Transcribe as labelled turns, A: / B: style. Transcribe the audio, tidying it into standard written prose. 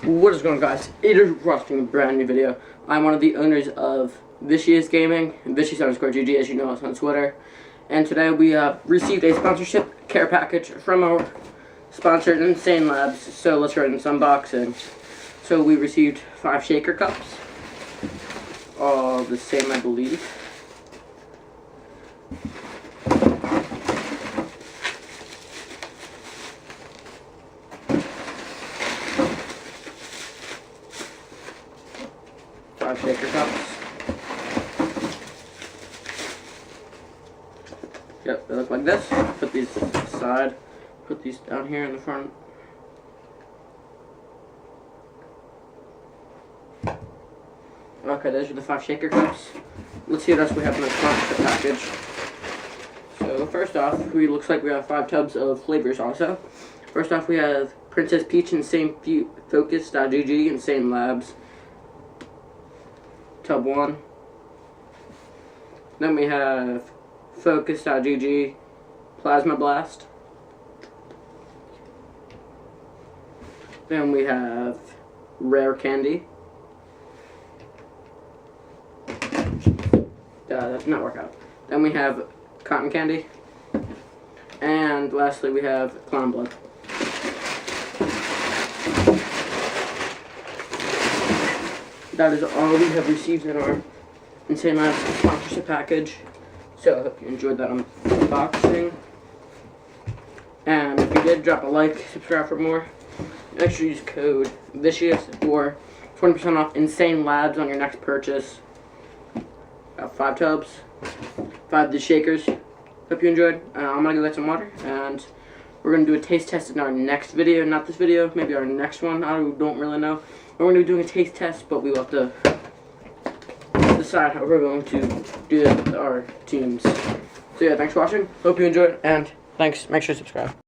A: What is going on, guys? It is Rusting, a brand new video. I'm one of the owners of Vicious Gaming, Vicious_GG, as you know us on Twitter. And today we received a sponsorship care package from our sponsor, Insane Labz. So let's go into this unboxing. So we received 5 shaker cups. All the same, I believe. Shaker cups. Yep, they look like this. Put these aside. Put these down here in the front. Okay, those are the 5 shaker cups. Let's see what else we have in the sponsorship package. So first off, looks like we have 5 tubs of flavors also. First off, we have Princess Peach, Insane Focus.gg, Insane Labz. Tub 1. Then we have Focus.gg, Plasma Blast. Then we have Rare Candy. That did not work out. Then we have Cotton Candy. And lastly we have Clown Blood. That is all we have received in our Insane Labz sponsorship package. So I hope you enjoyed that unboxing. And if you did, drop a like, subscribe for more. Make sure you use code VICIOUS for 20% off Insane Labz on your next purchase. Got 5 tubs, 5 of the shakers. Hope you enjoyed. I'm gonna go get some water, and we're gonna do a taste test in our next video. Not this video, maybe our next one. I don't really know. We're going to be doing a taste test, but we will have to decide how we're going to do it with our teams. So yeah, thanks for watching. Hope you enjoyed, and thanks. Make sure to subscribe.